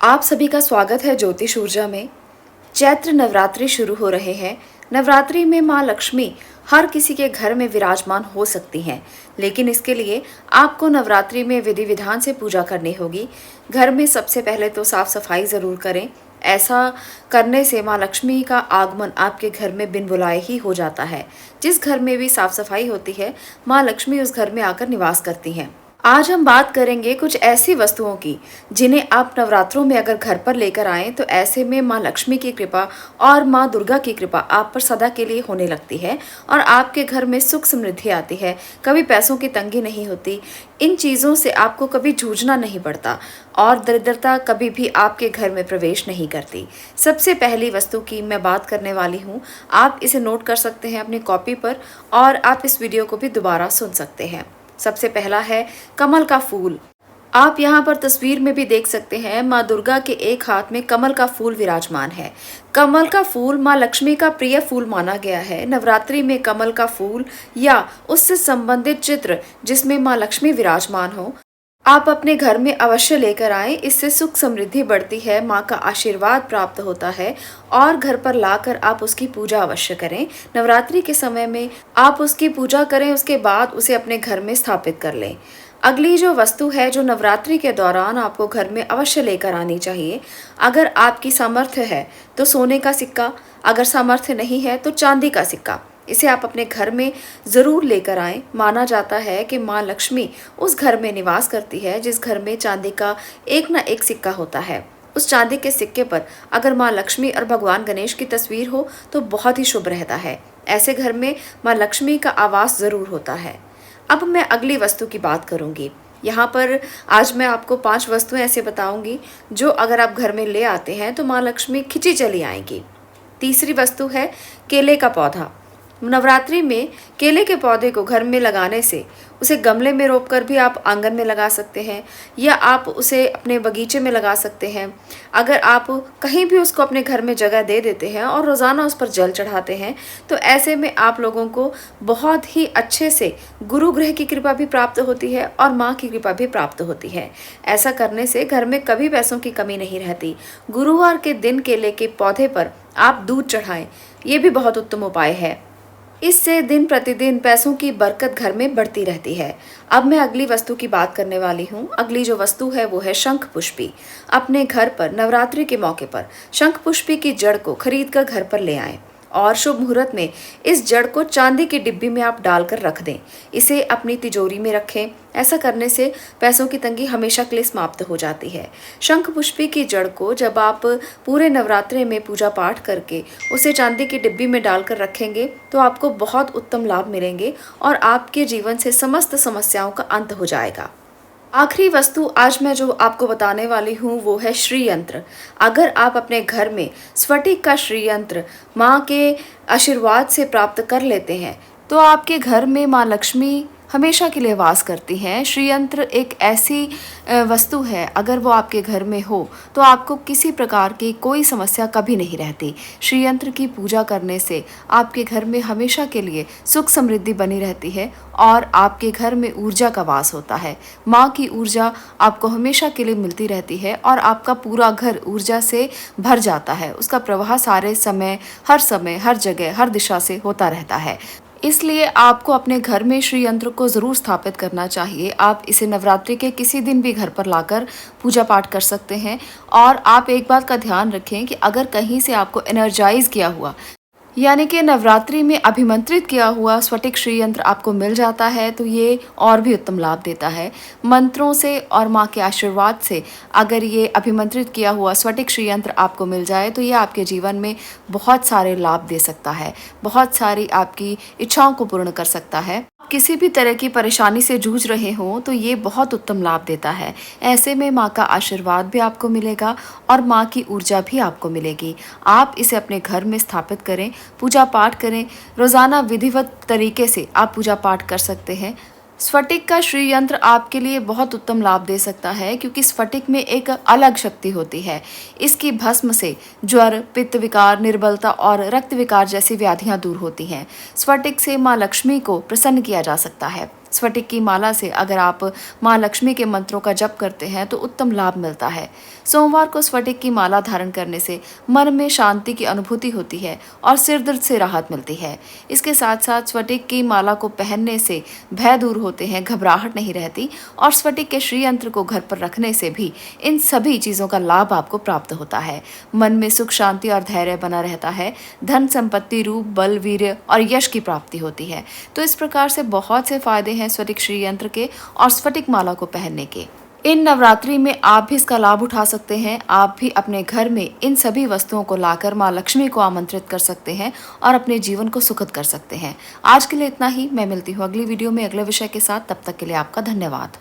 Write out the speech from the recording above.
आप सभी का स्वागत है ज्योतिष ऊर्जा में। चैत्र नवरात्रि शुरू हो रहे हैं। नवरात्रि में माँ लक्ष्मी हर किसी के घर में विराजमान हो सकती हैं, लेकिन इसके लिए आपको नवरात्रि में विधि विधान से पूजा करनी होगी। घर में सबसे पहले तो साफ सफाई ज़रूर करें। ऐसा करने से माँ लक्ष्मी का आगमन आपके घर में बिन बुलाए ही हो जाता है। जिस घर में भी साफ सफाई होती है, माँ लक्ष्मी उस घर में आकर निवास करती हैं। आज हम बात करेंगे कुछ ऐसी वस्तुओं की जिन्हें आप नवरात्रों में अगर घर पर लेकर आएं तो ऐसे में माँ लक्ष्मी की कृपा और माँ दुर्गा की कृपा आप पर सदा के लिए होने लगती है और आपके घर में सुख समृद्धि आती है। कभी पैसों की तंगी नहीं होती। इन चीज़ों से आपको कभी जूझना नहीं पड़ता और दरिद्रता कभी भी आपके घर में प्रवेश नहीं करती। सबसे पहली वस्तु की मैं बात करने वाली हूँ। आप इसे नोट कर सकते हैं अपनी कॉपी पर और आप इस वीडियो को भी दोबारा सुन सकते हैं। सबसे पहला है कमल का फूल। आप यहाँ पर तस्वीर में भी देख सकते हैं, माँ दुर्गा के एक हाथ में कमल का फूल विराजमान है। कमल का फूल माँ लक्ष्मी का प्रिय फूल माना गया है। नवरात्रि में कमल का फूल या उससे संबंधित चित्र जिसमें माँ लक्ष्मी विराजमान हो, आप अपने घर में अवश्य लेकर आएं। इससे सुख समृद्धि बढ़ती है, माँ का आशीर्वाद प्राप्त होता है और घर पर लाकर आप उसकी पूजा अवश्य करें। नवरात्रि के समय में आप उसकी पूजा करें, उसके बाद उसे अपने घर में स्थापित कर लें। अगली जो वस्तु है जो नवरात्रि के दौरान आपको घर में अवश्य लेकर आनी चाहिए, अगर आपकी सामर्थ्य है तो सोने का सिक्का, अगर सामर्थ्य नहीं है तो चांदी का सिक्का। इसे आप अपने घर में ज़रूर लेकर आएं। माना जाता है कि माँ लक्ष्मी उस घर में निवास करती है जिस घर में चांदी का एक ना एक सिक्का होता है। उस चांदी के सिक्के पर अगर माँ लक्ष्मी और भगवान गणेश की तस्वीर हो तो बहुत ही शुभ रहता है। ऐसे घर में माँ लक्ष्मी का आवास ज़रूर होता है। अब मैं अगली वस्तु की बात करूँगी। यहाँ पर आज मैं आपको 5 वस्तुएं ऐसे बताऊँगी जो अगर आप घर में ले आते हैं तो माँ लक्ष्मी खिंची चली आएंगी। तीसरी वस्तु है केले का पौधा। नवरात्रि में केले के पौधे को घर में लगाने से उसे गमले में रोपकर भी आप आंगन में लगा सकते हैं या आप उसे अपने बगीचे में लगा सकते हैं। अगर आप कहीं भी उसको अपने घर में जगह दे देते हैं और रोज़ाना उस पर जल चढ़ाते हैं तो ऐसे में आप लोगों को बहुत ही अच्छे से गुरु ग्रह की कृपा भी प्राप्त होती है और माँ की कृपा भी प्राप्त होती है। ऐसा करने से घर में कभी पैसों की कमी नहीं रहती। गुरुवार के दिन केले के पौधे पर आप दूध चढ़ाएं, ये भी बहुत उत्तम उपाय है। इससे दिन प्रतिदिन पैसों की बरकत घर में बढ़ती रहती है। अब मैं अगली वस्तु की बात करने वाली हूँ। अगली जो वस्तु है वो है शंख पुष्पी। अपने घर पर नवरात्रि के मौके पर शंख पुष्पी की जड़ को खरीद कर घर पर ले आएं और शुभ मुहूर्त में इस जड़ को चांदी की डिब्बी में आप डालकर रख दें। इसे अपनी तिजोरी में रखें। ऐसा करने से पैसों की तंगी हमेशा के लिए समाप्त हो जाती है। शंख पुष्पी की जड़ को जब आप पूरे नवरात्रे में पूजा पाठ करके उसे चांदी की डिब्बी में डालकर रखेंगे तो आपको बहुत उत्तम लाभ मिलेंगे और आपके जीवन से समस्त समस्याओं का अंत हो जाएगा। आखिरी वस्तु आज मैं जो आपको बताने वाली हूँ वो है श्री यंत्र। अगर आप अपने घर में स्फटिक का श्री यंत्र माँ के आशीर्वाद से प्राप्त कर लेते हैं तो आपके घर में माँ लक्ष्मी हमेशा के लिए वास करती हैं। श्री यंत्र एक ऐसी वस्तु है, अगर वो आपके घर में हो तो आपको किसी प्रकार की कोई समस्या कभी नहीं रहती। श्री यंत्र की पूजा करने से आपके घर में हमेशा के लिए सुख समृद्धि बनी रहती है और आपके घर में ऊर्जा का वास होता है। माँ की ऊर्जा आपको हमेशा के लिए मिलती रहती है और आपका पूरा घर ऊर्जा से भर जाता है। उसका प्रवाह सारे समय, हर जगह, हर दिशा से होता रहता है। इसलिए आपको अपने घर में श्री यंत्र को ज़रूर स्थापित करना चाहिए। आप इसे नवरात्रि के किसी दिन भी घर पर लाकर पूजा पाठ कर सकते हैं। और आप एक बात का ध्यान रखें कि अगर कहीं से आपको एनर्जाइज किया हुआ यानी कि नवरात्रि में अभिमंत्रित किया हुआ स्फटिक श्री यंत्र आपको मिल जाता है तो ये और भी उत्तम लाभ देता है। मंत्रों से और माँ के आशीर्वाद से अगर ये अभिमंत्रित किया हुआ स्फटिक श्री यंत्र आपको मिल जाए तो ये आपके जीवन में बहुत सारे लाभ दे सकता है, बहुत सारी आपकी इच्छाओं को पूर्ण कर सकता है। किसी भी तरह की परेशानी से जूझ रहे हों तो ये बहुत उत्तम लाभ देता है। ऐसे में माँ का आशीर्वाद भी आपको मिलेगा और माँ की ऊर्जा भी आपको मिलेगी। आप इसे अपने घर में स्थापित करें, पूजा पाठ करें। रोज़ाना विधिवत तरीके से आप पूजा पाठ कर सकते हैं। स्फटिक का श्री यंत्र आपके लिए बहुत उत्तम लाभ दे सकता है क्योंकि स्फटिक में एक अलग शक्ति होती है। इसकी भस्म से ज्वर, पित्त विकार, निर्बलता और रक्त विकार जैसी व्याधियां दूर होती हैं। स्फटिक से माँ लक्ष्मी को प्रसन्न किया जा सकता है। स्फटिक की माला से अगर आप माँ लक्ष्मी के मंत्रों का जप करते हैं तो उत्तम लाभ मिलता है। सोमवार को स्फटिक की माला धारण करने से मन में शांति की अनुभूति होती है और सिर दर्द से राहत मिलती है। इसके साथ साथ स्फटिक की माला को पहनने से भय दूर होते हैं, घबराहट नहीं रहती और स्फटिक के श्री यंत्र को घर पर रखने से भी इन सभी चीज़ों का लाभ आपको प्राप्त होता है। मन में सुख, शांति और धैर्य बना रहता है। धन, संपत्ति, रूप, बल, वीर्य और यश की प्राप्ति होती है। तो इस प्रकार से बहुत से फायदे हैं स्फटिक श्री यंत्र के और स्फटिक माला को पहनने के। इन नवरात्रि में आप भी इसका लाभ उठा सकते हैं। आप भी अपने घर में इन सभी वस्तुओं को लाकर माँ लक्ष्मी को आमंत्रित कर सकते हैं और अपने जीवन को सुखद कर सकते हैं। आज के लिए इतना ही। मैं मिलती हूँ अगली वीडियो में अगले विषय के साथ। तब तक के लिए आपका धन्यवाद।